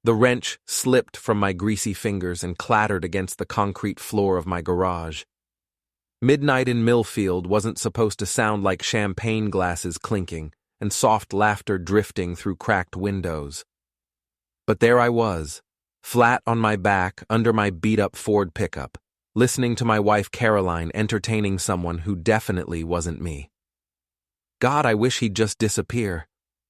The wrench slipped from my greasy fingers and clattered against the concrete floor of my garage. Midnight in Millfield wasn't supposed to sound like champagne glasses clinking and soft laughter drifting through cracked windows. But there I was, flat on my back under my beat-up Ford pickup, listening to my wife Caroline entertaining someone who definitely wasn't me. God, I wish he'd just disappear.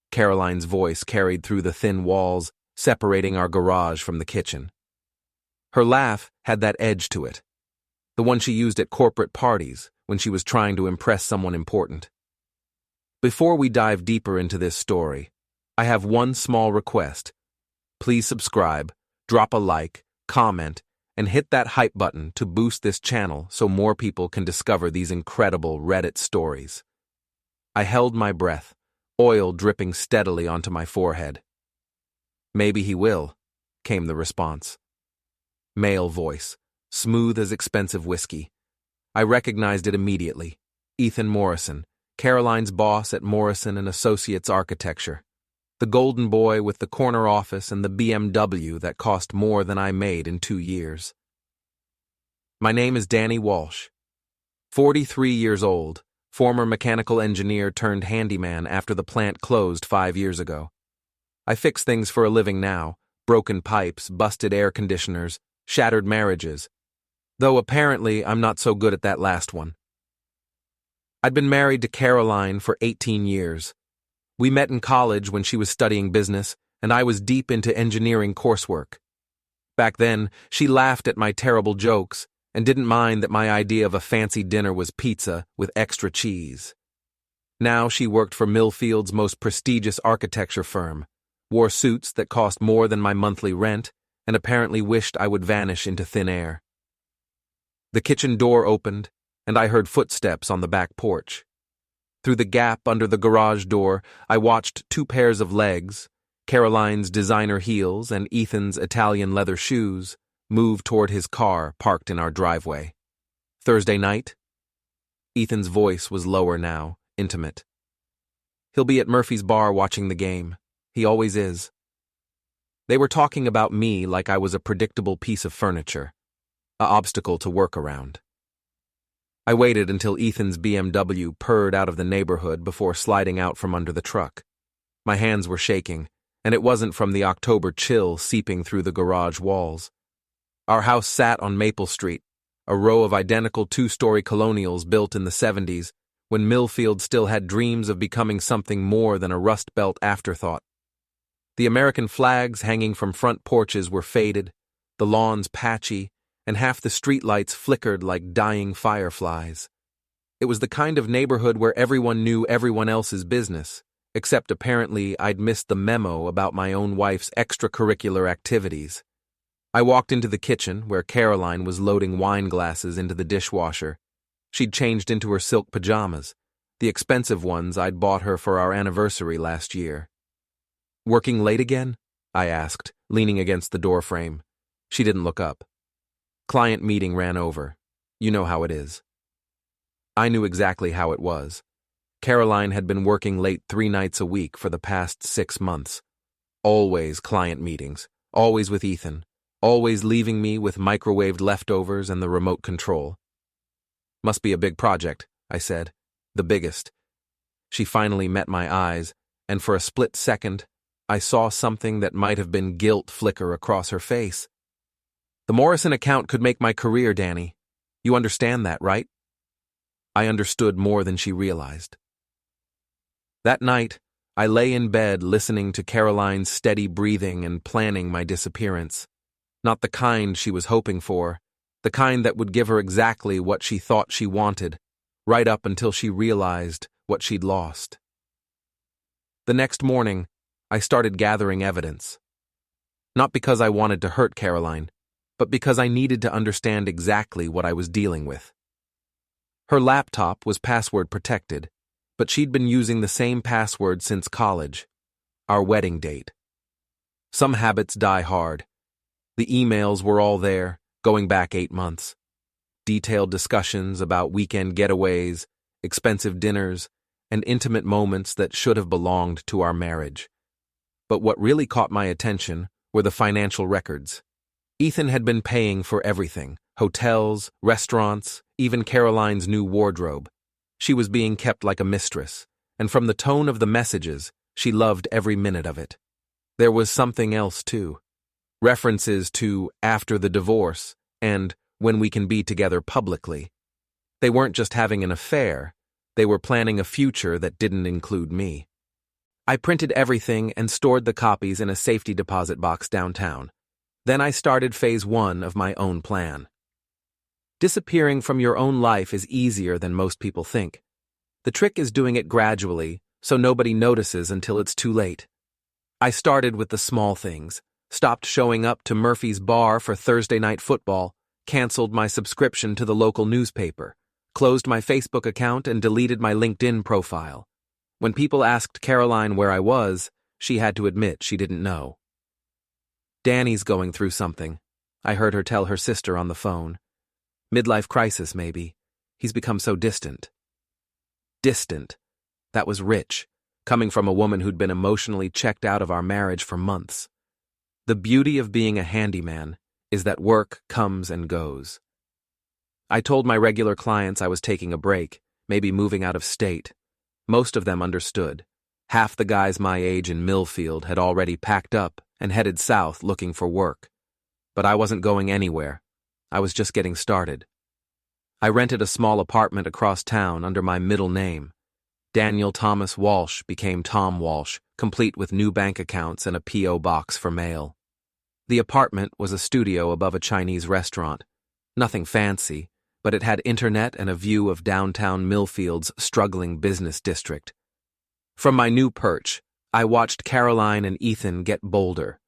Caroline's voice carried through the thin walls, separating our garage from the kitchen. Her laugh had that edge to it, the one she used at corporate parties when she was trying to impress someone important. Before we dive deeper into this story, I have one small request. Please subscribe, drop a like, comment, and hit that hype button to boost this channel so more people can discover these incredible Reddit stories. I held my breath, oil dripping steadily onto my forehead. Maybe he will, came the response. Male voice, smooth as expensive whiskey. I recognized it immediately. Ethan Morrison, Caroline's boss at Morrison & Associates Architecture. The golden boy with the corner office and the BMW that cost more than I made in 2 years. My name is Danny Walsh. 43 years old, former mechanical engineer turned handyman after the plant closed 5 years ago. I fix things for a living now, broken pipes, busted air conditioners, shattered marriages, though apparently I'm not so good at that last one. I'd been married to Caroline for 18 years. We met in college when she was studying business, and I was deep into engineering coursework. Back then, she laughed at my terrible jokes and didn't mind that my idea of a fancy dinner was pizza with extra cheese. Now she worked for Millfield's most prestigious architecture firm, wore suits that cost more than my monthly rent, and apparently wished I would vanish into thin air. The kitchen door opened, and I heard footsteps on the back porch. Through the gap under the garage door, I watched 2 pairs of legs, Caroline's designer heels and Ethan's Italian leather shoes, move toward his car parked in our driveway. Thursday night? Ethan's voice was lower now, intimate. He'll be at Murphy's bar watching the game. He always is. They were talking about me like I was a predictable piece of furniture, an obstacle to work around. I waited until Ethan's BMW purred out of the neighborhood before sliding out from under the truck. My hands were shaking, and it wasn't from the October chill seeping through the garage walls. Our house sat on Maple Street, a row of identical 2-story colonials built in the 70s, when Millfield still had dreams of becoming something more than a Rust Belt afterthought. The American flags hanging from front porches were faded, the lawns patchy, and half the streetlights flickered like dying fireflies. It was the kind of neighborhood where everyone knew everyone else's business, except apparently I'd missed the memo about my own wife's extracurricular activities. I walked into the kitchen where Caroline was loading wine glasses into the dishwasher. She'd changed into her silk pajamas, the expensive ones I'd bought her for our anniversary last year. "Working late again?" I asked, leaning against the doorframe. She didn't look up. Client meeting ran over. You know how it is. I knew exactly how it was. Caroline had been working late 3 nights a week for the past 6 months. Always client meetings, always with Ethan, always leaving me with microwaved leftovers and the remote control. "Must be a big project," I said. "The biggest." She finally met my eyes, and for a split second, I saw something that might have been guilt flicker across her face. "The Morrison account could make my career, Danny. You understand that, right?" I understood more than she realized. That night, I lay in bed listening to Caroline's steady breathing and planning my disappearance. Not the kind she was hoping for, the kind that would give her exactly what she thought she wanted, right up until she realized what she'd lost. The next morning, I started gathering evidence. Not because I wanted to hurt Caroline, but because I needed to understand exactly what I was dealing with. Her laptop was password protected, but she'd been using the same password since college, our wedding date. Some habits die hard. The emails were all there, going back 8 months. Detailed discussions about weekend getaways, expensive dinners, and intimate moments that should have belonged to our marriage. But what really caught my attention were the financial records. Ethan had been paying for everything: hotels, restaurants, even Caroline's new wardrobe. She was being kept like a mistress, and from the tone of the messages, she loved every minute of it. There was something else, too. References to after the divorce and when we can be together publicly. They weren't just having an affair, they were planning a future that didn't include me. I printed everything and stored the copies in a safety deposit box downtown. Then I started phase 1 of my own plan. Disappearing from your own life is easier than most people think. The trick is doing it gradually, so nobody notices until it's too late. I started with the small things, stopped showing up to Murphy's bar for Thursday night football, canceled my subscription to the local newspaper, closed my Facebook account and deleted my LinkedIn profile. When people asked Caroline where I was, she had to admit she didn't know. Danny's going through something, I heard her tell her sister on the phone. Midlife crisis, maybe. He's become so distant. Distant. That was rich, coming from a woman who'd been emotionally checked out of our marriage for months. The beauty of being a handyman is that work comes and goes. I told my regular clients I was taking a break, maybe moving out of state. Most of them understood. Half the guys my age in Millfield had already packed up and headed south looking for work. But I wasn't going anywhere. I was just getting started. I rented a small apartment across town under my middle name. Daniel Thomas Walsh became Tom Walsh, complete with new bank accounts and a P.O. box for mail. The apartment was a studio above a Chinese restaurant. Nothing fancy, but it had internet and a view of downtown Millfield's struggling business district. From my new perch, I watched Caroline and Ethan get bolder.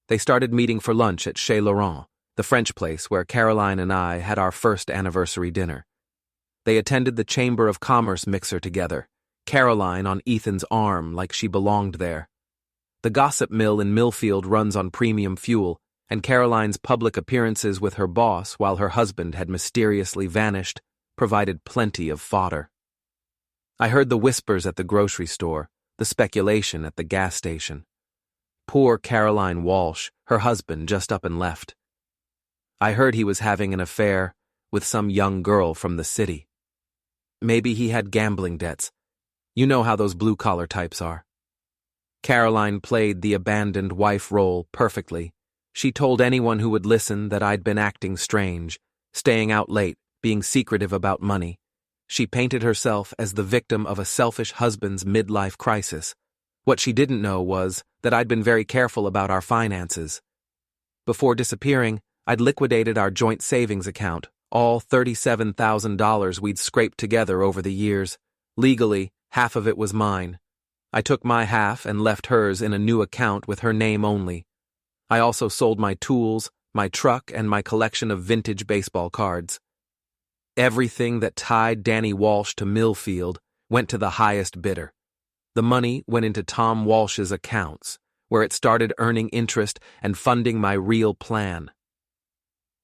They started meeting for lunch at Chez Laurent, the French place where Caroline and I had our first anniversary dinner. They attended the Chamber of Commerce mixer together, Caroline on Ethan's arm like she belonged there. The gossip mill in Millfield runs on premium fuel, and Caroline's public appearances with her boss while her husband had mysteriously vanished provided plenty of fodder. I heard the whispers at the grocery store, the speculation at the gas station. Poor Caroline Walsh, her husband just up and left. I heard he was having an affair with some young girl from the city. Maybe he had gambling debts. You know how those blue-collar types are. Caroline played the abandoned wife role perfectly. She told anyone who would listen that I'd been acting strange, staying out late, being secretive about money. She painted herself as the victim of a selfish husband's midlife crisis. What she didn't know was that I'd been very careful about our finances. Before disappearing, I'd liquidated our joint savings account, all $37,000 we'd scraped together over the years. Legally, half of it was mine. I took my half and left hers in a new account with her name only. I also sold my tools, my truck, and my collection of vintage baseball cards. Everything that tied Danny Walsh to Millfield went to the highest bidder. The money went into Tom Walsh's accounts, where it started earning interest and funding my real plan.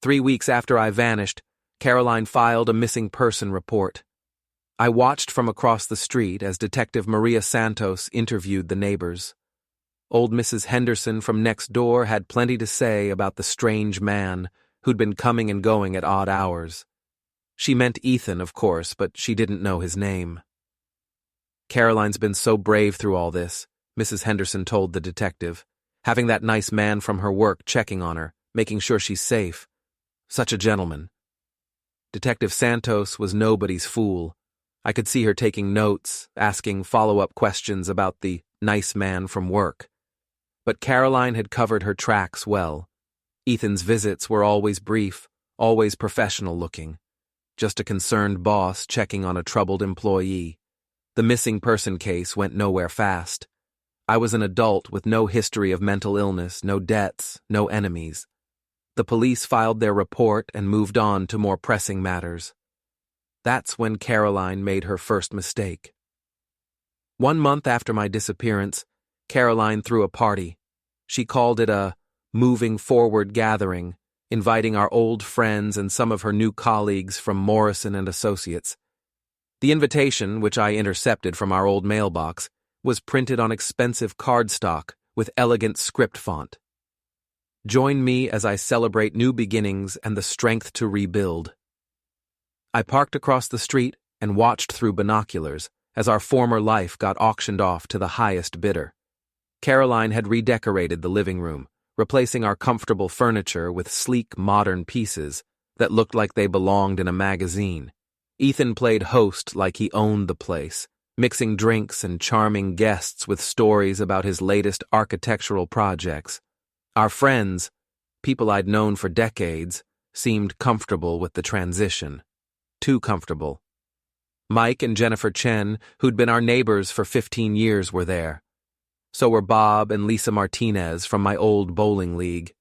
3 weeks after I vanished, Caroline filed a missing person report. I watched from across the street as Detective Maria Santos interviewed the neighbors. Old Mrs. Henderson from next door had plenty to say about the strange man who'd been coming and going at odd hours. She meant Ethan, of course, but she didn't know his name. Caroline's been so brave through all this, Mrs. Henderson told the detective, having that nice man from her work checking on her, making sure she's safe. Such a gentleman. Detective Santos was nobody's fool. I could see her taking notes, asking follow-up questions about the nice man from work. But Caroline had covered her tracks well. Ethan's visits were always brief, always professional-looking. Just a concerned boss checking on a troubled employee. The missing person case went nowhere fast. I was an adult with no history of mental illness, no debts, no enemies. The police filed their report and moved on to more pressing matters. That's when Caroline made her first mistake. 1 month after my disappearance, Caroline threw a party. She called it a moving forward gathering, inviting our old friends and some of her new colleagues from Morrison and Associates. The invitation, which I intercepted from our old mailbox, was printed on expensive cardstock with elegant script font. Join me as I celebrate new beginnings and the strength to rebuild. I parked across the street and watched through binoculars as our former life got auctioned off to the highest bidder. Caroline had redecorated the living room, replacing our comfortable furniture with sleek, modern pieces that looked like they belonged in a magazine. Ethan played host like he owned the place, mixing drinks and charming guests with stories about his latest architectural projects. Our friends, people I'd known for decades, seemed comfortable with the transition. Too comfortable. Mike and Jennifer Chen, who'd been our neighbors for 15 years, were there. So were Bob and Lisa Martinez from my old bowling league.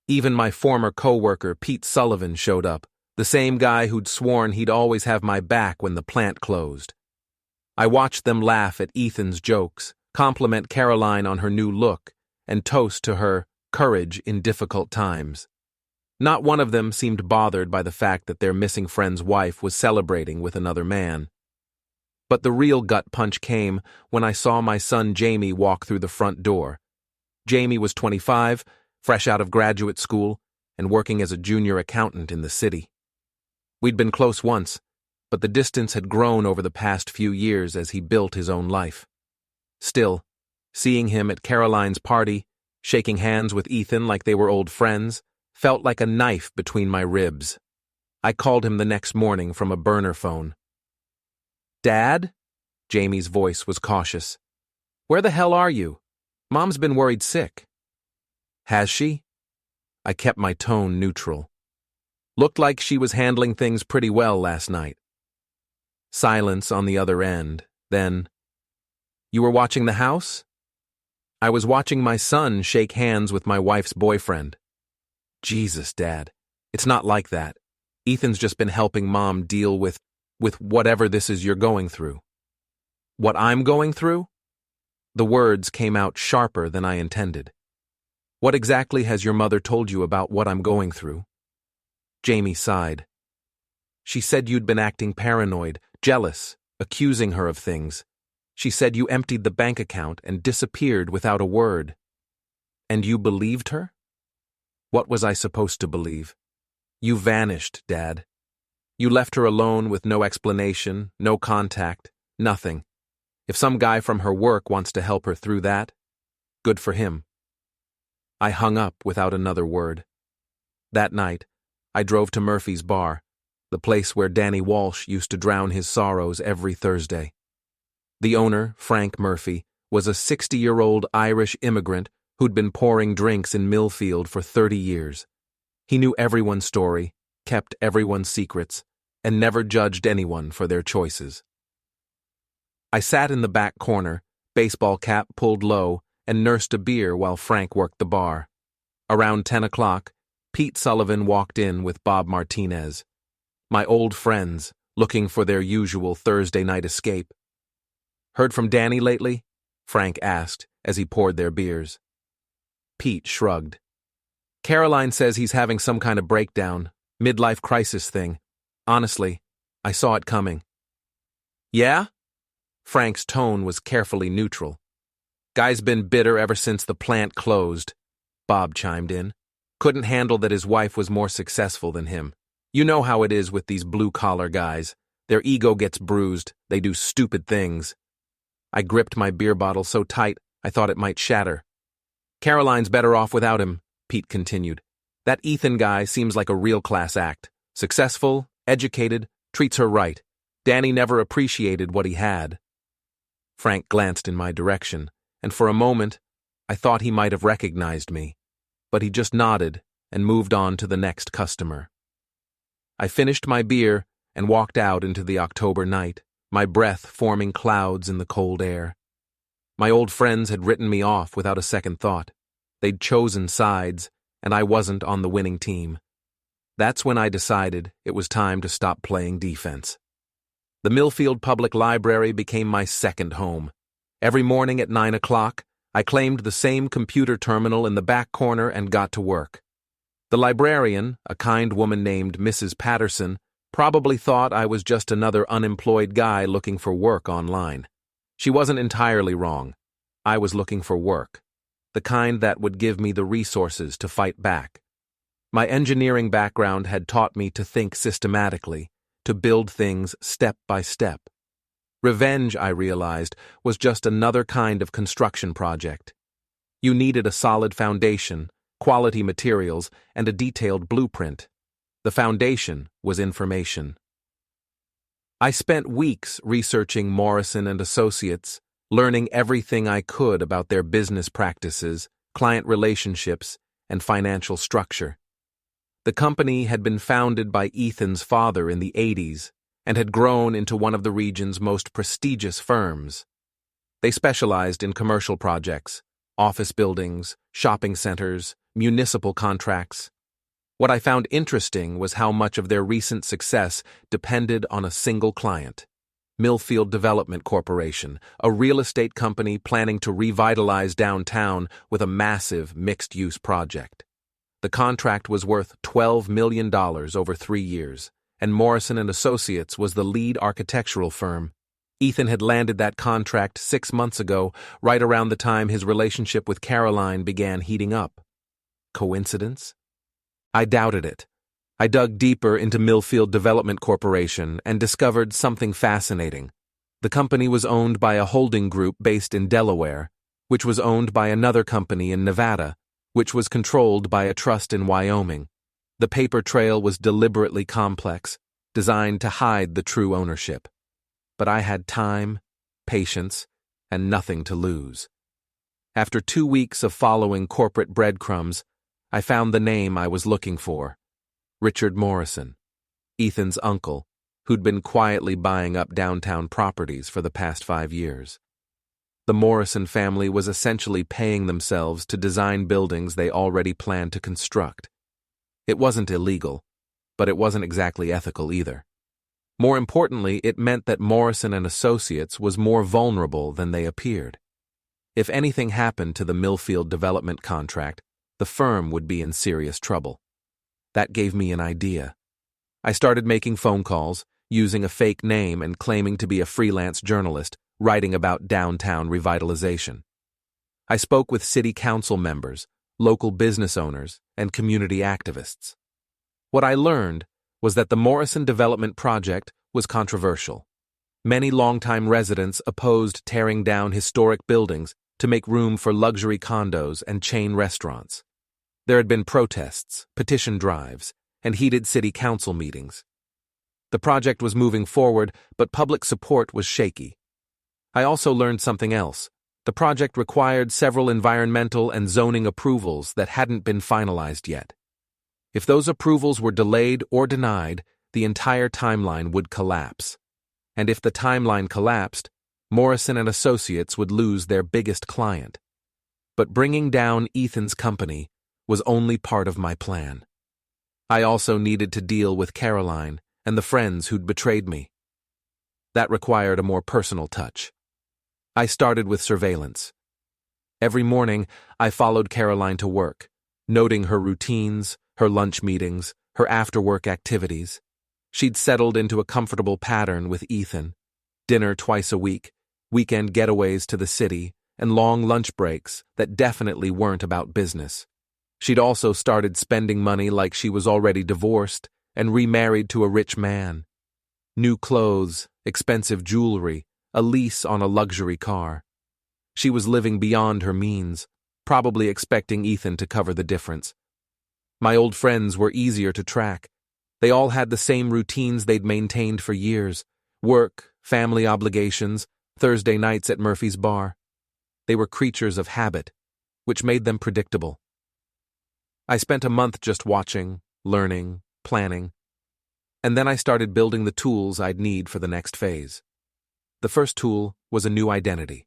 Even my former co-worker, Pete Sullivan, showed up, the same guy who'd sworn he'd always have my back when the plant closed. I watched them laugh at Ethan's jokes, compliment Caroline on her new look, and toast to her courage in difficult times. Not one of them seemed bothered by the fact that their missing friend's wife was celebrating with another man. But the real gut punch came when I saw my son Jamie walk through the front door. Jamie was 25, fresh out of graduate school, and working as a junior accountant in the city. We'd been close once, but the distance had grown over the past few years as he built his own life. Still, seeing him at Caroline's party, shaking hands with Ethan like they were old friends, felt like a knife between my ribs. I called him the next morning from a burner phone. "Dad?" Jamie's voice was cautious. "Where the hell are you? Mom's been worried sick." "Has she?" I kept my tone neutral. Looked like she was handling things pretty well last night. Silence on the other end, then, "You were watching the house?" "I was watching my son shake hands with my wife's boyfriend." "Jesus, Dad, it's not like that. Ethan's just been helping Mom deal with whatever this is you're going through." "What I'm going through?" The words came out sharper than I intended. "What exactly has your mother told you about what I'm going through?" Jamie sighed. "She said you'd been acting paranoid, jealous, accusing her of things. She said you emptied the bank account and disappeared without a word." "And you believed her?" "What was I supposed to believe? You vanished, Dad. You left her alone with no explanation, no contact, nothing. If some guy from her work wants to help her through that, good for him." I hung up without another word. That night, I drove to Murphy's Bar, the place where Danny Walsh used to drown his sorrows every Thursday. The owner, Frank Murphy, was a 60-year-old Irish immigrant who'd been pouring drinks in Millfield for 30 years. He knew everyone's story, kept everyone's secrets, and never judged anyone for their choices. I sat in the back corner, baseball cap pulled low, and nursed a beer while Frank worked the bar. Around 10 o'clock, Pete Sullivan walked in with Bob Martinez. My old friends, looking for their usual Thursday night escape. "Heard from Danny lately?" Frank asked as he poured their beers. Pete shrugged. "Caroline says he's having some kind of breakdown, midlife crisis thing. Honestly, I saw it coming." "Yeah?" Frank's tone was carefully neutral. "Guy's been bitter ever since the plant closed," Bob chimed in. "Couldn't handle that his wife was more successful than him. You know how it is with these blue-collar guys. Their ego gets bruised, they do stupid things." I gripped my beer bottle so tight I thought it might shatter. "Caroline's better off without him," Pete continued. "That Ethan guy seems like a real class act. Successful, educated, treats her right. Danny never appreciated what he had." Frank glanced in my direction, and for a moment, I thought he might have recognized me, but he just nodded and moved on to the next customer. I finished my beer and walked out into the October night, my breath forming clouds in the cold air. My old friends had written me off without a second thought. They'd chosen sides, and I wasn't on the winning team. That's when I decided it was time to stop playing defense. The Millfield Public Library became my second home. Every morning at 9 o'clock, I claimed the same computer terminal in the back corner and got to work. The librarian, a kind woman named Mrs. Patterson, probably thought I was just another unemployed guy looking for work online. She wasn't entirely wrong. I was looking for work. the kind that would give me the resources to fight back. My engineering background had taught me to think systematically, to build things step by step. Revenge, I realized, was just another kind of construction project. You needed a solid foundation, quality materials, and a detailed blueprint. The foundation was information. I spent weeks researching Morrison & Associates, learning everything I could about their business practices, client relationships, and financial structure. The company had been founded by Ethan's father in the 80s and had grown into one of the region's most prestigious firms. They specialized in commercial projects, office buildings, shopping centers, municipal contracts. What I found interesting was how much of their recent success depended on a single client, Millfield Development Corporation, a real estate company planning to revitalize downtown with a massive mixed-use project. The contract was worth $12 million over 3 years, and Morrison & Associates was the lead architectural firm. Ethan had landed that contract 6 months ago, right around the time his relationship with Caroline began heating up. Coincidence? I doubted it. I dug deeper into Millfield Development Corporation and discovered something fascinating. The company was owned by a holding group based in Delaware, which was owned by another company in Nevada, which was controlled by a trust in Wyoming. The paper trail was deliberately complex, designed to hide the true ownership. But I had time, patience, and nothing to lose. After 2 weeks of following corporate breadcrumbs, I found the name I was looking for: Richard Morrison, Ethan's uncle, who'd been quietly buying up downtown properties for the past 5 years. The Morrison family was essentially paying themselves to design buildings they already planned to construct. It wasn't illegal, but it wasn't exactly ethical either. More importantly, it meant that Morrison & Associates was more vulnerable than they appeared. If anything happened to the Millfield development contract, the firm would be in serious trouble. That gave me an idea. I started making phone calls, using a fake name and claiming to be a freelance journalist, writing about downtown revitalization. I spoke with city council members, local business owners, and community activists. What I learned was that the Morrison development project was controversial. Many longtime residents opposed tearing down historic buildings to make room for luxury condos and chain restaurants. There had been protests, petition drives, and heated city council meetings. The project was moving forward, but public support was shaky. I also learned something else. The project required several environmental and zoning approvals that hadn't been finalized yet. If those approvals were delayed or denied, the entire timeline would collapse. And if the timeline collapsed, Morrison & Associates would lose their biggest client. But bringing down Ethan's company was only part of my plan. I also needed to deal with Caroline and the friends who'd betrayed me. That required a more personal touch. I started with surveillance. Every morning, I followed Caroline to work, noting her routines, her lunch meetings, her after-work activities. She'd settled into a comfortable pattern with Ethan: dinner twice a week, weekend getaways to the city, and long lunch breaks that definitely weren't about business. She'd also started spending money like she was already divorced and remarried to a rich man. New clothes, expensive jewelry, a lease on a luxury car. She was living beyond her means, probably expecting Ethan to cover the difference. My old friends were easier to track. They all had the same routines they'd maintained for years: work, family obligations, Thursday nights at Murphy's Bar. They were creatures of habit, which made them predictable. I spent a month just watching, learning, planning, and then I started building the tools I'd need for the next phase. The first tool was a new identity.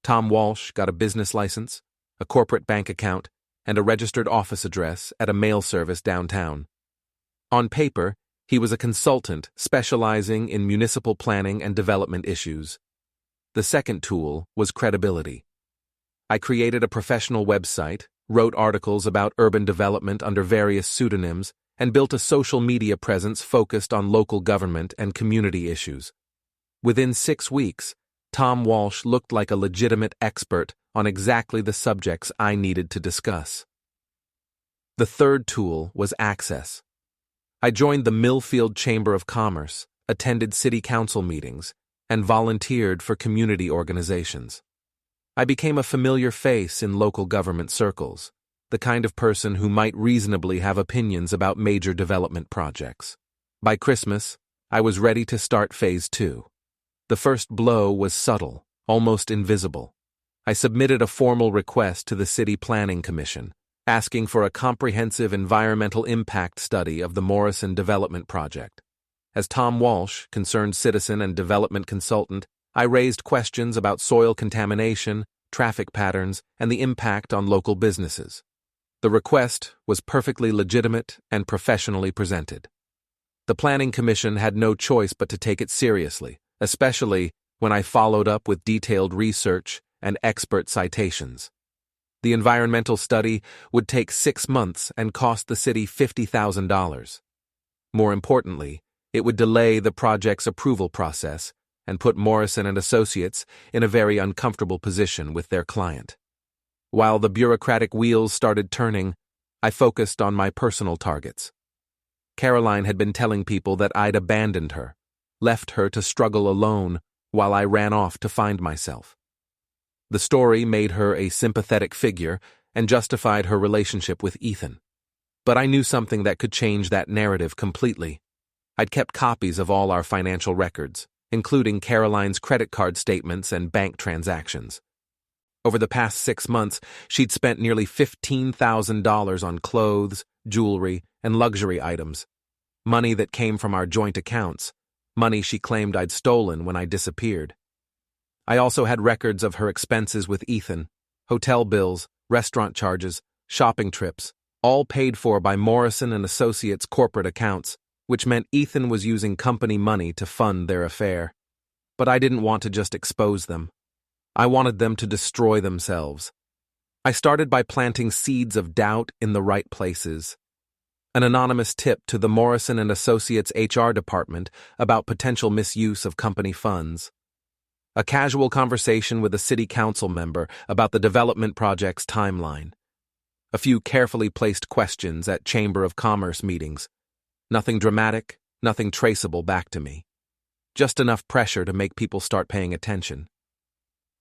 Tom Walsh got a business license, a corporate bank account, and a registered office address at a mail service downtown. On paper, he was a consultant specializing in municipal planning and development issues. The second tool was credibility. I created a professional website, wrote articles about urban development under various pseudonyms, and built a social media presence focused on local government and community issues. Within 6 weeks, Tom Walsh looked like a legitimate expert on exactly the subjects I needed to discuss. The third tool was access. I joined the Millfield Chamber of Commerce, attended city council meetings, and volunteered for community organizations. I became a familiar face in local government circles, the kind of person who might reasonably have opinions about major development projects. By Christmas, I was ready to start Phase 2. The first blow was subtle, almost invisible. I submitted a formal request to the City Planning Commission, asking for a comprehensive environmental impact study of the Morrison Development Project. As Tom Walsh, concerned citizen and development consultant, I raised questions about soil contamination, traffic patterns, and the impact on local businesses. The request was perfectly legitimate and professionally presented. The Planning Commission had no choice but to take it seriously, especially when I followed up with detailed research and expert citations. The environmental study would take 6 months and cost the city $50,000. More importantly, it would delay the project's approval process and put Morrison and Associates in a very uncomfortable position with their client. While the bureaucratic wheels started turning, I focused on my personal targets. Caroline had been telling people that I'd abandoned her, left her to struggle alone while I ran off to find myself. The story made her a sympathetic figure and justified her relationship with Ethan. But I knew something that could change that narrative completely. I'd kept copies of all our financial records, including Caroline's credit card statements and bank transactions. Over the past 6 months, she'd spent nearly $15,000 on clothes, jewelry, and luxury items. Money that came from our joint accounts, money she claimed I'd stolen when I disappeared. I also had records of her expenses with Ethan, hotel bills, restaurant charges, shopping trips, all paid for by Morrison and Associates' corporate accounts, which meant Ethan was using company money to fund their affair. But I didn't want to just expose them. I wanted them to destroy themselves. I started by planting seeds of doubt in the right places. An anonymous tip to the Morrison and Associates HR department about potential misuse of company funds. A casual conversation with a city council member about the development project's timeline. A few carefully placed questions at Chamber of Commerce meetings. Nothing dramatic, nothing traceable back to me. Just enough pressure to make people start paying attention.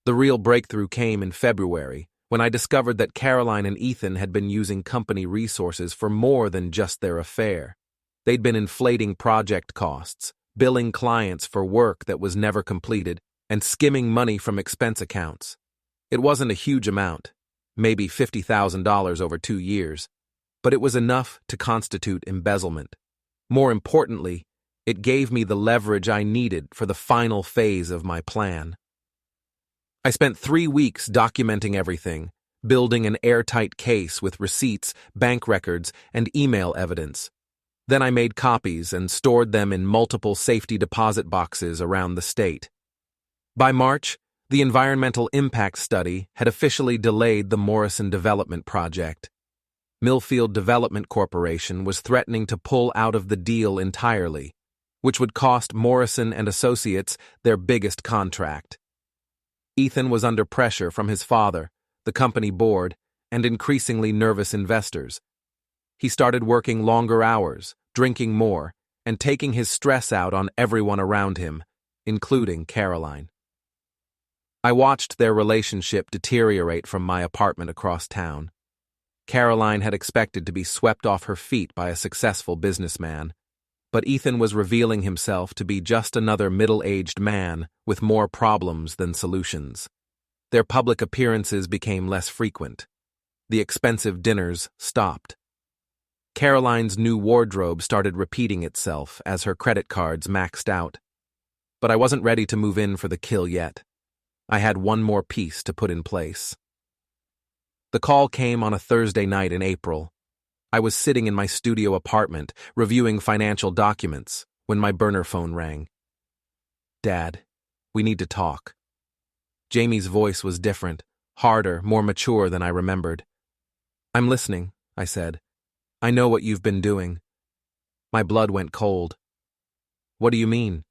The real breakthrough came in February, when I discovered that Caroline and Ethan had been using company resources for more than just their affair. They'd been inflating project costs, billing clients for work that was never completed, and skimming money from expense accounts. It wasn't a huge amount, maybe $50,000 over 2 years, but it was enough to constitute embezzlement. More importantly, it gave me the leverage I needed for the final phase of my plan. I spent 3 weeks documenting everything, building an airtight case with receipts, bank records, and email evidence. Then I made copies and stored them in multiple safety deposit boxes around the state. By March, the environmental impact study had officially delayed the Morrison Development Project. Millfield Development Corporation was threatening to pull out of the deal entirely, which would cost Morrison and Associates their biggest contract. Ethan was under pressure from his father, the company board, and increasingly nervous investors. He started working longer hours, drinking more, and taking his stress out on everyone around him, including Caroline. I watched their relationship deteriorate from my apartment across town. Caroline had expected to be swept off her feet by a successful businessman, but Ethan was revealing himself to be just another middle-aged man with more problems than solutions. Their public appearances became less frequent. The expensive dinners stopped. Caroline's new wardrobe started repeating itself as her credit cards maxed out. But I wasn't ready to move in for the kill yet. I had one more piece to put in place. The call came on a Thursday night in April. I was sitting in my studio apartment, reviewing financial documents, when my burner phone rang. "Dad, we need to talk." Jamie's voice was different, harder, more mature than I remembered. "I'm listening," I said. "I know what you've been doing." My blood went cold. "What do you mean?"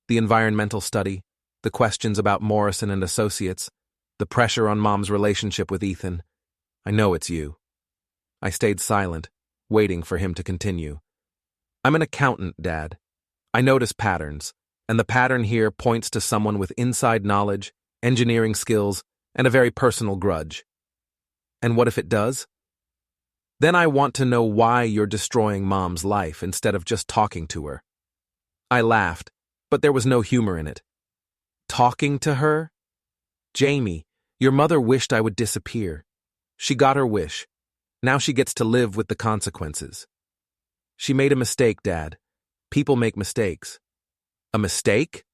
"The environmental study, the questions about Morrison and Associates. The pressure on Mom's relationship with Ethan. I know it's you. I stayed silent, waiting for him to continue. I'm an accountant, Dad. I notice patterns, and the pattern here points to someone with inside knowledge, engineering skills, and a very personal grudge. And what if it does? Then I want to know why you're destroying Mom's life instead of just talking to her. I laughed, but there was no humor in it. Talking to her? Jamie, your mother wished I would disappear. She got her wish. Now she gets to live with the consequences. She made a mistake, Dad. People make mistakes. A mistake?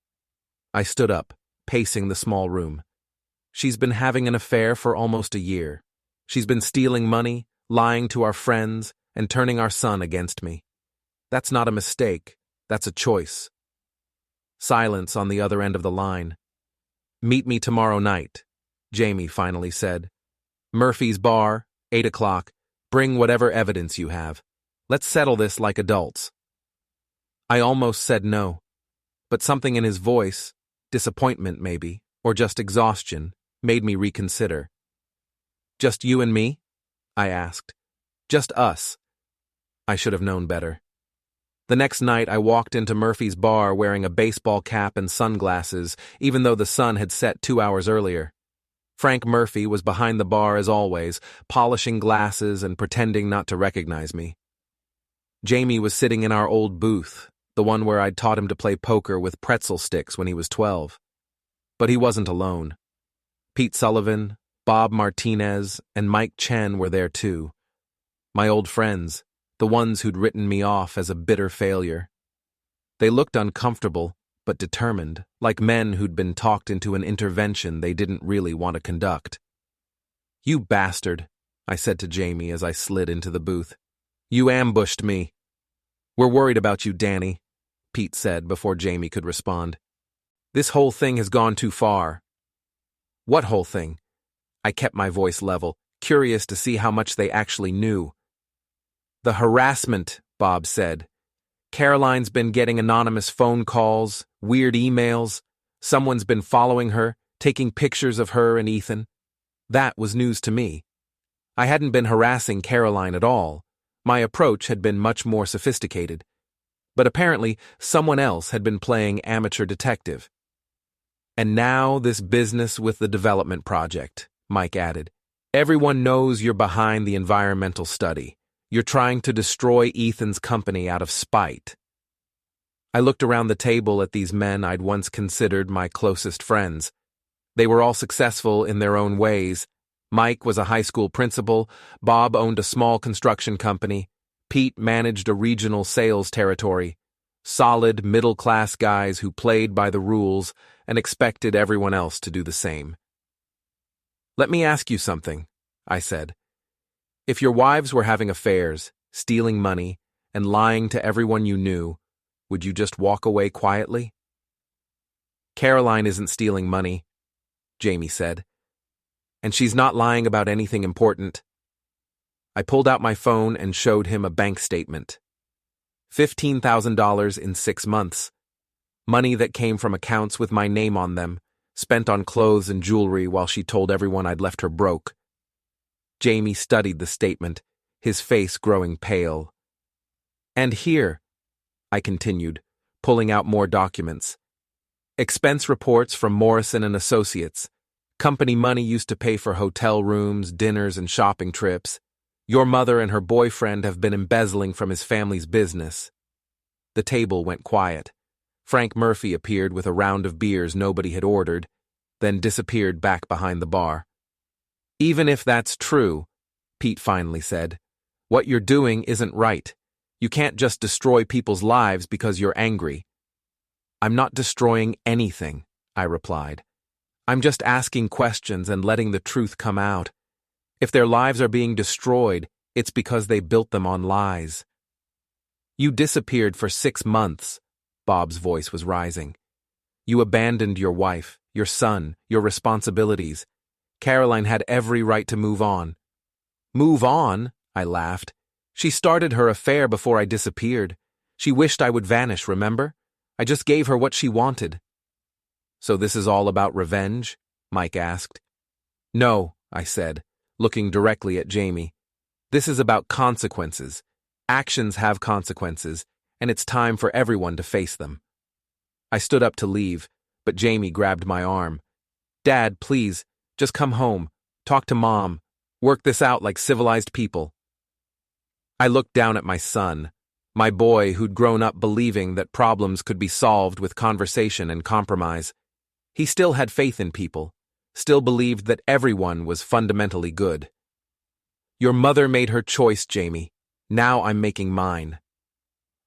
I stood up, pacing the small room. She's been having an affair for almost a year. She's been stealing money, lying to our friends, and turning our son against me. That's not a mistake. That's a choice. Silence on the other end of the line. Meet me tomorrow night, Jamie finally said. Murphy's Bar, 8 o'clock. Bring whatever evidence you have. Let's settle this like adults. I almost said no, but something in his voice, disappointment maybe, or just exhaustion, made me reconsider. Just you and me? I asked. Just us. I should have known better. The next night I walked into Murphy's Bar wearing a baseball cap and sunglasses, even though the sun had set 2 hours earlier. Frank Murphy was behind the bar as always, polishing glasses and pretending not to recognize me. Jamie was sitting in our old booth, the one where I'd taught him to play poker with pretzel sticks when he was 12. But he wasn't alone. Pete Sullivan, Bob Martinez, and Mike Chen were there too. My old friends, the ones who'd written me off as a bitter failure. They looked uncomfortable, but determined, like men who'd been talked into an intervention they didn't really want to conduct. You bastard, I said to Jamie as I slid into the booth. You ambushed me. We're worried about you, Danny, Pete said before Jamie could respond. This whole thing has gone too far. What whole thing? I kept my voice level, curious to see how much they actually knew. The harassment, Bob said. Caroline's been getting anonymous phone calls, weird emails. Someone's been following her, taking pictures of her and Ethan. That was news to me. I hadn't been harassing Caroline at all. My approach had been much more sophisticated. But apparently, someone else had been playing amateur detective. And now this business with the development project, Mike added. Everyone knows you're behind the environmental study. You're trying to destroy Ethan's company out of spite. I looked around the table at these men I'd once considered my closest friends. They were all successful in their own ways. Mike was a high school principal, Bob owned a small construction company, Pete managed a regional sales territory. Solid, middle-class guys who played by the rules and expected everyone else to do the same. Let me ask you something, I said. If your wives were having affairs, stealing money, and lying to everyone you knew, would you just walk away quietly? Caroline isn't stealing money, Jamie said. And she's not lying about anything important. I pulled out my phone and showed him a bank statement. $15,000 in 6 months. Money that came from accounts with my name on them, spent on clothes and jewelry while she told everyone I'd left her broke. Jamie studied the statement, his face growing pale. And here, I continued, pulling out more documents. Expense reports from Morrison and Associates. Company money used to pay for hotel rooms, dinners, and shopping trips. Your mother and her boyfriend have been embezzling from his family's business. The table went quiet. Frank Murphy appeared with a round of beers nobody had ordered, then disappeared back behind the bar. Even if that's true, Pete finally said, what you're doing isn't right. You can't just destroy people's lives because you're angry. I'm not destroying anything, I replied. I'm just asking questions and letting the truth come out. If their lives are being destroyed, it's because they built them on lies. You disappeared for 6 months, Bob's voice was rising. You abandoned your wife, your son, your responsibilities. Caroline had every right to move on. Move on? I laughed. She started her affair before I disappeared. She wished I would vanish, remember? I just gave her what she wanted. So this is all about revenge? Mike asked. No, I said, looking directly at Jamie. This is about consequences. Actions have consequences, and it's time for everyone to face them. I stood up to leave, but Jamie grabbed my arm. Dad, please, just come home. Talk to Mom. Work this out like civilized people. I looked down at my son, my boy who'd grown up believing that problems could be solved with conversation and compromise. He still had faith in people, still believed that everyone was fundamentally good. Your mother made her choice, Jamie. Now I'm making mine.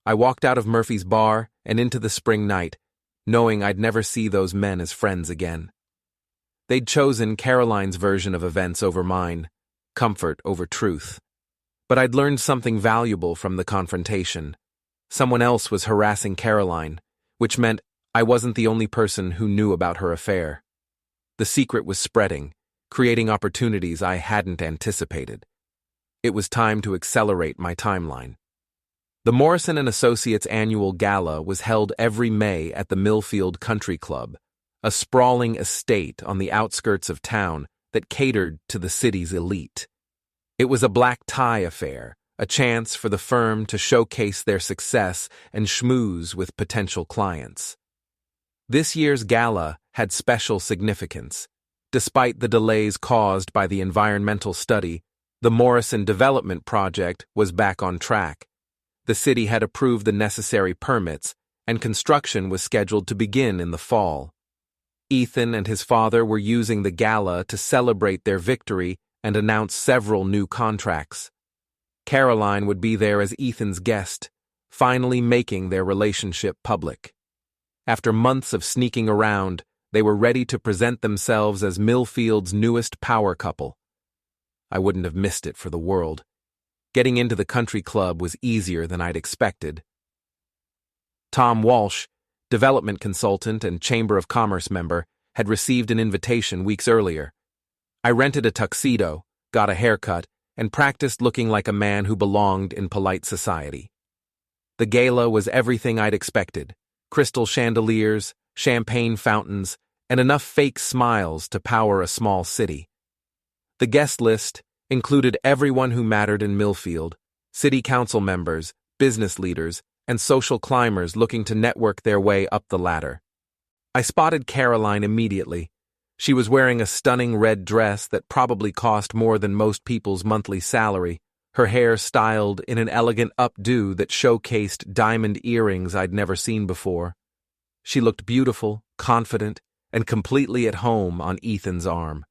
I walked out of Murphy's bar and into the spring night, knowing I'd never see those men as friends again. They'd chosen Caroline's version of events over mine, comfort over truth. But I'd learned something valuable from the confrontation. Someone else was harassing Caroline, which meant I wasn't the only person who knew about her affair. The secret was spreading, creating opportunities I hadn't anticipated. It was time to accelerate my timeline. The Morrison & Associates annual gala was held every May at the Millfield Country Club, a sprawling estate on the outskirts of town that catered to the city's elite. It was a black tie affair, a chance for the firm to showcase their success and schmooze with potential clients. This year's gala had special significance. Despite the delays caused by the environmental study, the Morrison development project was back on track. The city had approved the necessary permits, and construction was scheduled to begin in the fall. Ethan and his father were using the gala to celebrate their victory and announce several new contracts. Caroline would be there as Ethan's guest, finally making their relationship public. After months of sneaking around, they were ready to present themselves as Millfield's newest power couple. I wouldn't have missed it for the world. Getting into the country club was easier than I'd expected. Tom Walsh, development consultant and Chamber of Commerce member, had received an invitation weeks earlier. I rented a tuxedo, got a haircut, and practiced looking like a man who belonged in polite society. The gala was everything I'd expected: crystal chandeliers, champagne fountains, and enough fake smiles to power a small city. The guest list included everyone who mattered in Millfield: city council members, business leaders, and social climbers looking to network their way up the ladder. I spotted Caroline immediately. She was wearing a stunning red dress that probably cost more than most people's monthly salary, her hair styled in an elegant updo that showcased diamond earrings I'd never seen before. She looked beautiful, confident, and completely at home on Ethan's arm.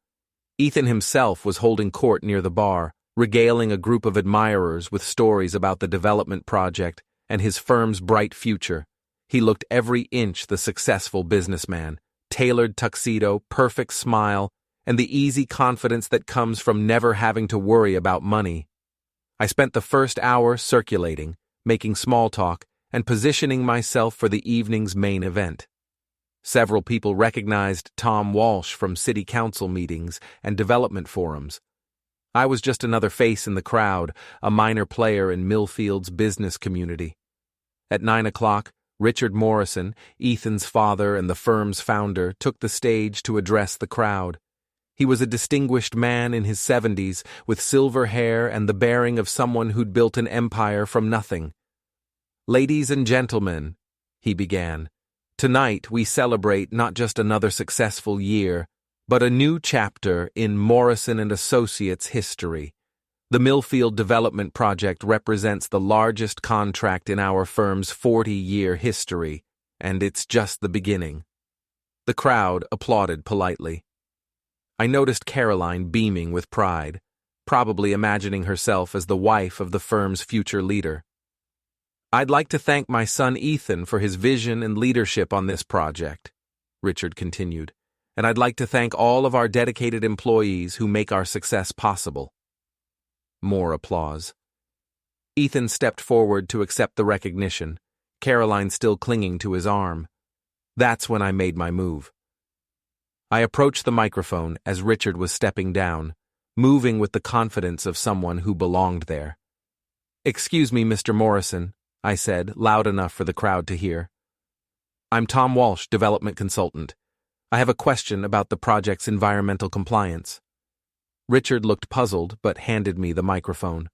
Ethan himself was holding court near the bar, regaling a group of admirers with stories about the development project and his firm's bright future. He looked every inch the successful businessman: tailored tuxedo, perfect smile, and the easy confidence that comes from never having to worry about money. I spent the first hour circulating, making small talk, and positioning myself for the evening's main event. Several people recognized Tom Walsh from city council meetings and development forums. I was just another face in the crowd, a minor player in Millfield's business community. At 9 o'clock, Richard Morrison, Ethan's father and the firm's founder, took the stage to address the crowd. He was a distinguished man in his 70s, with silver hair and the bearing of someone who'd built an empire from nothing. "Ladies and gentlemen," he began, "tonight we celebrate not just another successful year, but a new chapter in Morrison & Associates history. The Millfield Development Project represents the largest contract in our firm's 40-year history, and it's just the beginning." The crowd applauded politely. I noticed Caroline beaming with pride, probably imagining herself as the wife of the firm's future leader. "I'd like to thank my son Ethan for his vision and leadership on this project," Richard continued, "and I'd like to thank all of our dedicated employees who make our success possible." More applause. Ethan stepped forward to accept the recognition, Caroline still clinging to his arm. That's when I made my move. I approached the microphone as Richard was stepping down, moving with the confidence of someone who belonged there. "Excuse me, Mr. Morrison," I said, loud enough for the crowd to hear. "I'm Tom Walsh, development consultant. I have a question about the project's environmental compliance." Richard looked puzzled but handed me the microphone.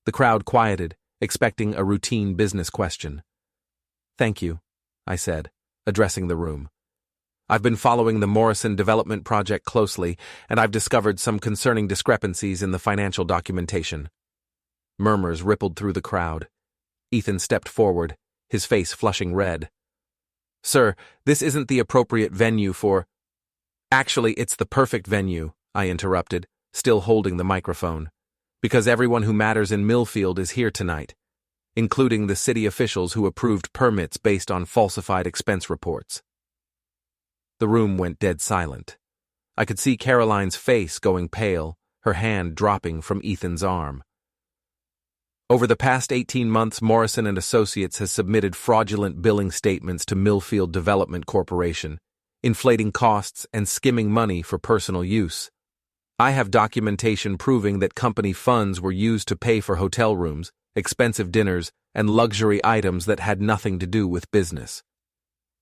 The crowd quieted, expecting a routine business question. "Thank you," I said, addressing the room. "I've been following the Morrison development project closely, and I've discovered some concerning discrepancies in the financial documentation." Murmurs rippled through the crowd. Ethan stepped forward, his face flushing red. "Sir, this isn't the appropriate venue for—" "Actually, it's the perfect venue," I interrupted, still holding the microphone, "because everyone who matters in Millfield is here tonight, including the city officials who approved permits based on falsified expense reports." The room went dead silent. I could see Caroline's face going pale, her hand dropping from Ethan's arm. "Over the past 18 months, Morrison and Associates has submitted fraudulent billing statements to Millfield Development Corporation, inflating costs and skimming money for personal use. I have documentation proving that company funds were used to pay for hotel rooms, expensive dinners, and luxury items that had nothing to do with business."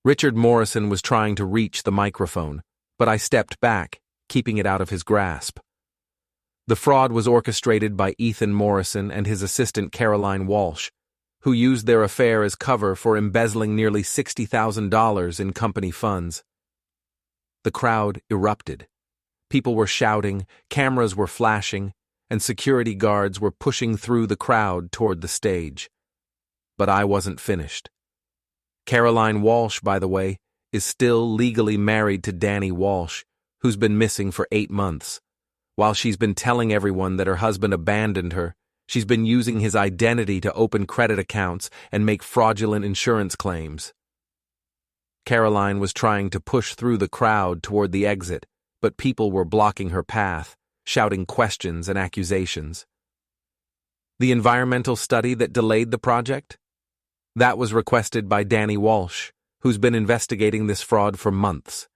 Richard Morrison was trying to reach the microphone, but I stepped back, keeping it out of his grasp. "The fraud was orchestrated by Ethan Morrison and his assistant Caroline Walsh, who used their affair as cover for embezzling nearly $60,000 in company funds." The crowd erupted. People were shouting, cameras were flashing, and security guards were pushing through the crowd toward the stage. But I wasn't finished. Caroline Walsh, by the way, is still legally married to Danny Walsh, who's been missing for 8 months. While she's been telling everyone that her husband abandoned her, she's been using his identity to open credit accounts and make fraudulent insurance claims. Caroline was trying to push through the crowd toward the exit, but people were blocking her path, shouting questions and accusations. The environmental study that delayed the project? That was requested by Danny Walsh, who's been investigating this fraud for months.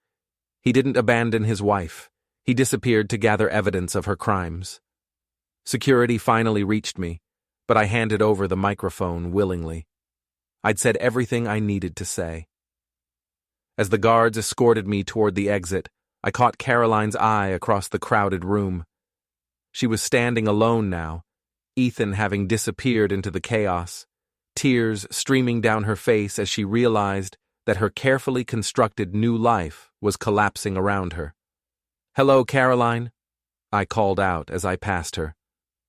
He didn't abandon his wife. He disappeared to gather evidence of her crimes. Security finally reached me, but I handed over the microphone willingly. I'd said everything I needed to say. As the guards escorted me toward the exit, I caught Caroline's eye across the crowded room. She was standing alone now, Ethan having disappeared into the chaos, tears streaming down her face as she realized that her carefully constructed new life was collapsing around her. "Hello, Caroline," I called out as I passed her.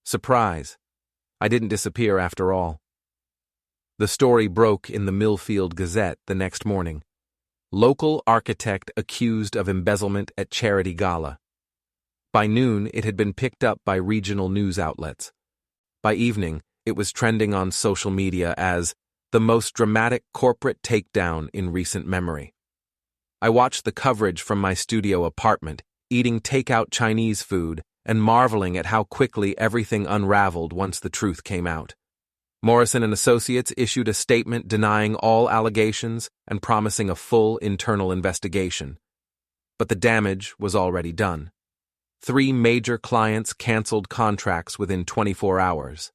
Surprise. I didn't disappear after all. The story broke in the Millfield Gazette the next morning. Local architect accused of embezzlement at charity gala. By noon, it had been picked up by regional news outlets. By evening, it was trending on social media as the most dramatic corporate takedown in recent memory. I watched the coverage from my studio apartment, eating takeout Chinese food and marveling at how quickly everything unraveled once the truth came out. Morrison and Associates issued a statement denying all allegations and promising a full internal investigation. But the damage was already done. 3 major clients canceled contracts within 24 hours.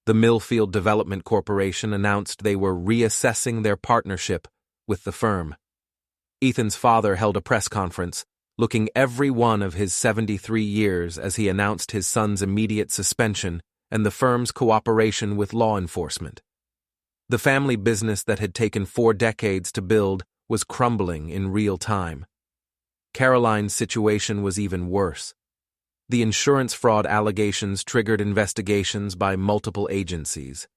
The Millfield Development Corporation announced they were reassessing their partnership with the firm. Ethan's father held a press conference, looking every one of his 73 years as he announced his son's immediate suspension and the firm's cooperation with law enforcement. The family business that had taken 4 decades to build was crumbling in real time. Caroline's situation was even worse. The insurance fraud allegations triggered investigations by multiple agencies.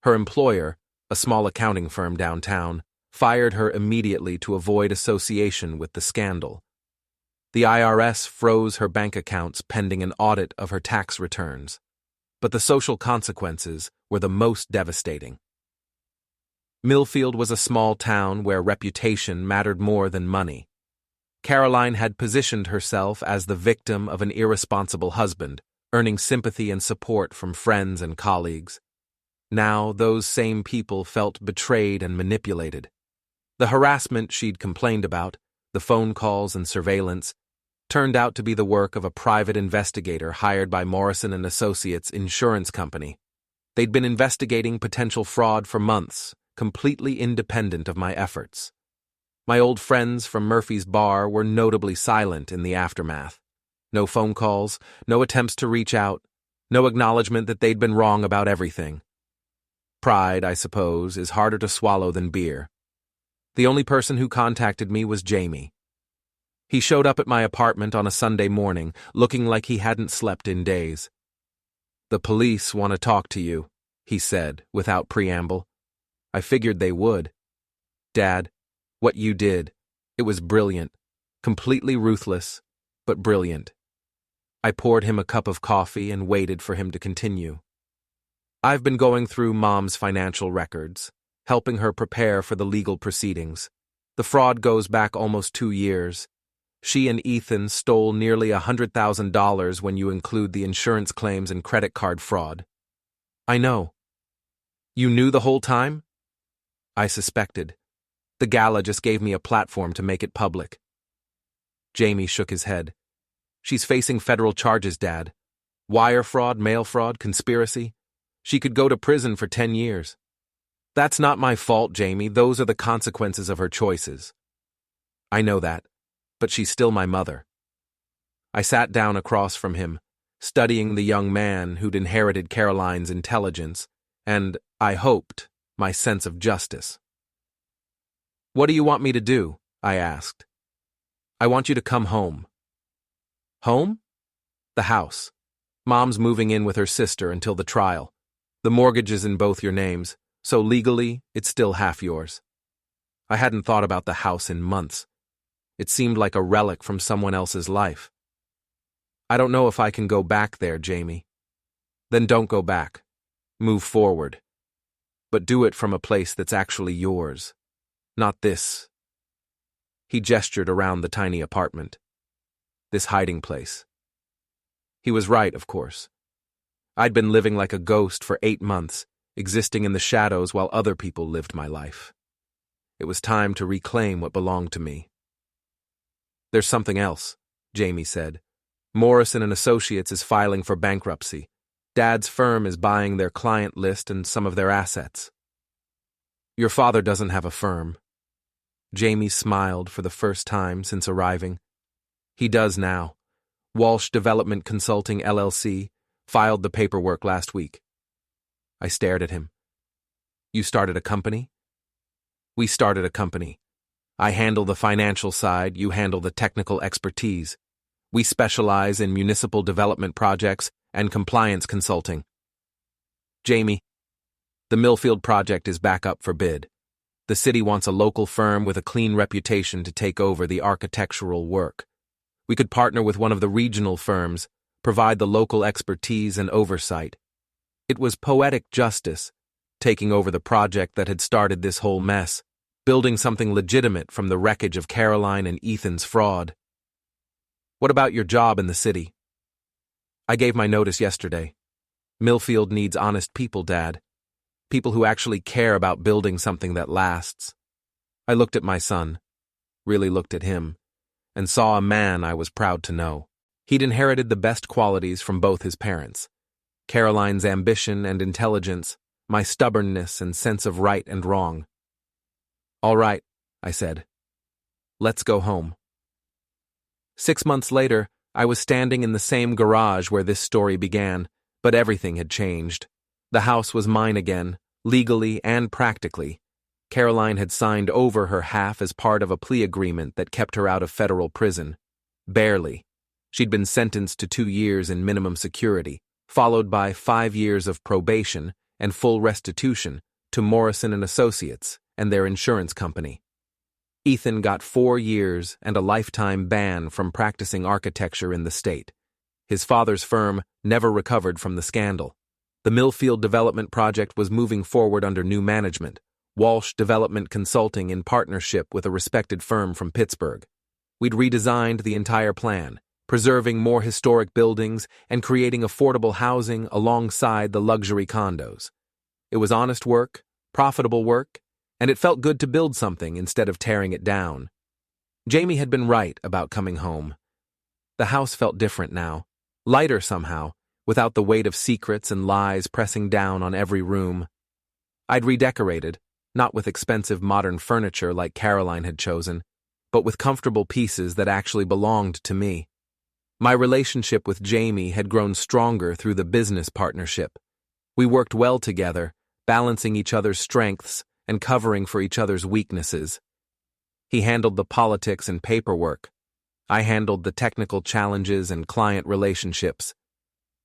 Her employer, a small accounting firm downtown, fired her immediately to avoid association with the scandal. The IRS froze her bank accounts pending an audit of her tax returns. But the social consequences were the most devastating. Millfield was a small town where reputation mattered more than money. Caroline had positioned herself as the victim of an irresponsible husband, earning sympathy and support from friends and colleagues. Now those same people felt betrayed and manipulated. The harassment she'd complained about, the phone calls and surveillance, turned out to be the work of a private investigator hired by Morrison and Associates insurance company. They'd been investigating potential fraud for months, completely independent of my efforts. My old friends from Murphy's Bar were notably silent in the aftermath. No phone calls, no attempts to reach out, no acknowledgement that they'd been wrong about everything. Pride, I suppose, is harder to swallow than beer. The only person who contacted me was Jamie. He showed up at my apartment on a Sunday morning, looking like he hadn't slept in days. "The police want to talk to you," he said, without preamble. I figured they would. "Dad, what you did, it was brilliant, completely ruthless, but brilliant." I poured him a cup of coffee and waited for him to continue. "I've been going through Mom's financial records, helping her prepare for the legal proceedings. The fraud goes back almost 2 years. She and Ethan stole nearly $100,000 when you include the insurance claims and credit card fraud." "I know." "You knew the whole time?" "I suspected. The gala just gave me a platform to make it public." Jamie shook his head. "She's facing federal charges, Dad. Wire fraud, mail fraud, conspiracy. She could go to prison for 10 years. "That's not my fault, Jamie. Those are the consequences of her choices." "I know that, but she's still my mother." I sat down across from him, studying the young man who'd inherited Caroline's intelligence and, I hoped, my sense of justice. "What do you want me to do?" I asked. "I want you to come home." "Home?" "The house. Mom's moving in with her sister until the trial. The mortgage is in both your names, so legally, it's still half yours." I hadn't thought about the house in months. It seemed like a relic from someone else's life. "I don't know if I can go back there, Jamie." "Then don't go back. Move forward. But do it from a place that's actually yours. Not this." He gestured around the tiny apartment. "This hiding place." He was right, of course. I'd been living like a ghost for 8 months, existing in the shadows while other people lived my life. It was time to reclaim what belonged to me. "There's something else," Jamie said. "Morrison and Associates is filing for bankruptcy. Dad's firm is buying their client list and some of their assets." "Your father doesn't have a firm." Jamie smiled for the first time since arriving. "He does now. Walsh Development Consulting, LLC, filed the paperwork last week." I stared at him. "You started a company?" "We started a company. I handle the financial side, you handle the technical expertise. We specialize in municipal development projects and compliance consulting." "Jamie, the Millfield project is back up for bid. The city wants a local firm with a clean reputation to take over the architectural work. We could partner with one of the regional firms, provide the local expertise and oversight." It was poetic justice, taking over the project that had started this whole mess, building something legitimate from the wreckage of Caroline and Ethan's fraud. "What about your job in the city?" "I gave my notice yesterday. Millfield needs honest people, Dad. People who actually care about building something that lasts." I looked at my son, really looked at him, and saw a man I was proud to know. He'd inherited the best qualities from both his parents. Caroline's ambition and intelligence, my stubbornness and sense of right and wrong. "All right," I said. "Let's go home." 6 months later, I was standing in the same garage where this story began, but everything had changed. The house was mine again, legally and practically. Caroline had signed over her half as part of a plea agreement that kept her out of federal prison. Barely. She'd been sentenced to 2 years in minimum security, followed by 5 years of probation and full restitution to Morrison and Associates and their insurance company. Ethan got 4 years and a lifetime ban from practicing architecture in the state. His father's firm never recovered from the scandal. The Millfield development project was moving forward under new management, Walsh Development Consulting in partnership with a respected firm from Pittsburgh. We'd redesigned the entire plan, preserving more historic buildings and creating affordable housing alongside the luxury condos. It was honest work, profitable work, and it felt good to build something instead of tearing it down. Jamie had been right about coming home. The house felt different now, lighter somehow, without the weight of secrets and lies pressing down on every room. I'd redecorated, not with expensive modern furniture like Caroline had chosen, but with comfortable pieces that actually belonged to me. My relationship with Jamie had grown stronger through the business partnership. We worked well together, balancing each other's strengths and covering for each other's weaknesses. He handled the politics and paperwork. I handled the technical challenges and client relationships.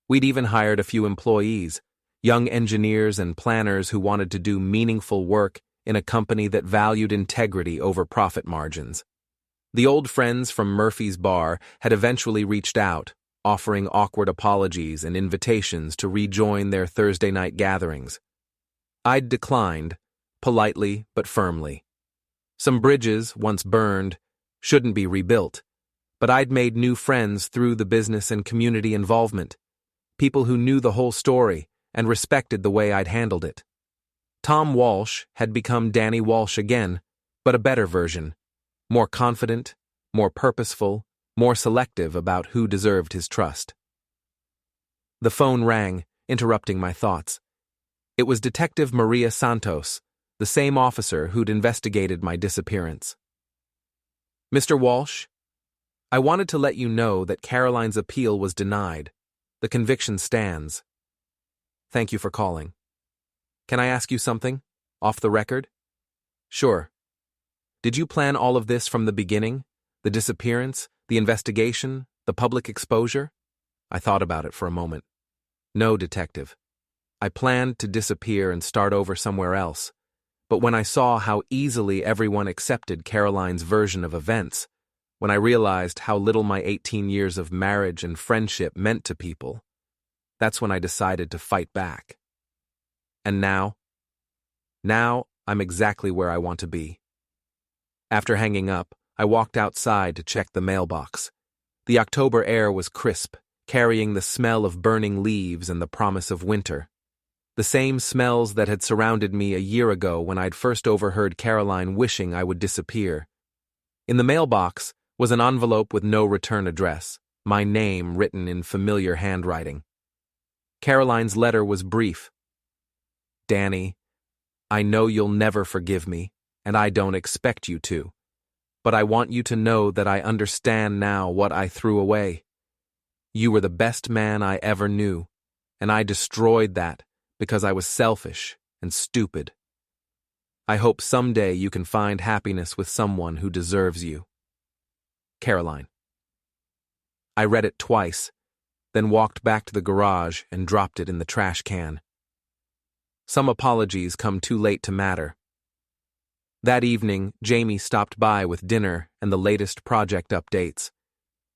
We'd even hired a few employees, young engineers and planners who wanted to do meaningful work in a company that valued integrity over profit margins. The old friends from Murphy's Bar had eventually reached out, offering awkward apologies and invitations to rejoin their Thursday night gatherings. I'd declined, politely but firmly. Some bridges, once burned, shouldn't be rebuilt, but I'd made new friends through the business and community involvement, people who knew the whole story and respected the way I'd handled it. Tom Walsh had become Danny Walsh again, but a better version, more confident, more purposeful, more selective about who deserved his trust. The phone rang, interrupting my thoughts. It was Detective Maria Santos, the same officer who'd investigated my disappearance. Mr. Walsh, I wanted to let you know that Caroline's appeal was denied. The conviction stands. Thank you for calling. Can I ask you something? Off the record? Sure. Did you plan all of this from the beginning? The disappearance, the investigation, the public exposure? I thought about it for a moment. No, Detective. I planned to disappear and start over somewhere else, but when I saw how easily everyone accepted Caroline's version of events, when I realized how little my 18 years of marriage and friendship meant to people, that's when I decided to fight back. And now I'm exactly where I want to be. After hanging up, I walked outside to check the mailbox. The October air was crisp, carrying the smell of burning leaves and the promise of winter. The same smells that had surrounded me a year ago when I'd first overheard Caroline wishing I would disappear. In the mailbox was an envelope with no return address, my name written in familiar handwriting. Caroline's letter was brief. Danny, I know you'll never forgive me, and I don't expect you to. But I want you to know that I understand now what I threw away. You were the best man I ever knew, and I destroyed that because I was selfish and stupid. I hope someday you can find happiness with someone who deserves you. Caroline. I read it twice, then walked back to the garage and dropped it in the trash can. Some apologies come too late to matter. That evening, Jamie stopped by with dinner and the latest project updates.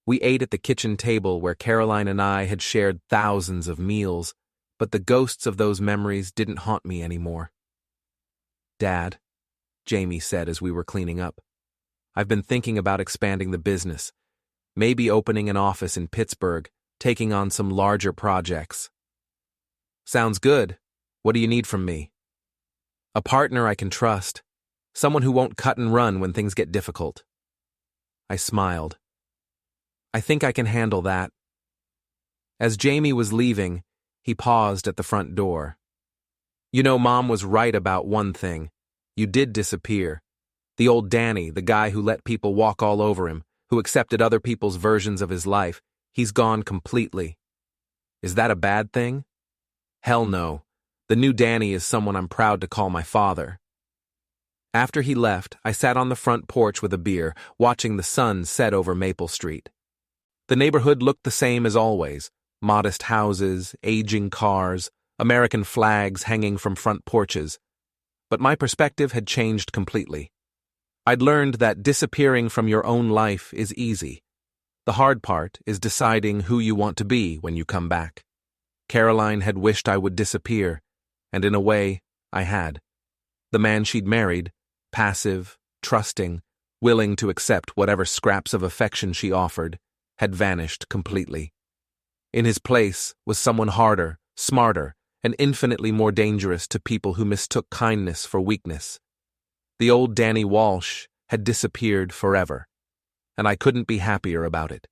We ate at the kitchen table where Caroline and I had shared thousands of meals, but the ghosts of those memories didn't haunt me anymore. Dad, Jamie said as we were cleaning up, I've been thinking about expanding the business, maybe opening an office in Pittsburgh, taking on some larger projects. Sounds good. What do you need from me? A partner I can trust. Someone who won't cut and run when things get difficult. I smiled. I think I can handle that. As Jamie was leaving, he paused at the front door. You know, Mom was right about one thing. You did disappear. The old Danny, the guy who let people walk all over him, who accepted other people's versions of his life, he's gone completely. Is that a bad thing? Hell no. The new Danny is someone I'm proud to call my father. After he left, I sat on the front porch with a beer, watching the sun set over Maple Street. The neighborhood looked the same as always. Modest houses, aging cars, American flags hanging from front porches. But my perspective had changed completely. I'd learned that disappearing from your own life is easy. The hard part is deciding who you want to be when you come back. Caroline had wished I would disappear, and in a way, I had. The man she'd married, passive, trusting, willing to accept whatever scraps of affection she offered, had vanished completely. In his place was someone harder, smarter, and infinitely more dangerous to people who mistook kindness for weakness. The old Danny Walsh had disappeared forever, and I couldn't be happier about it.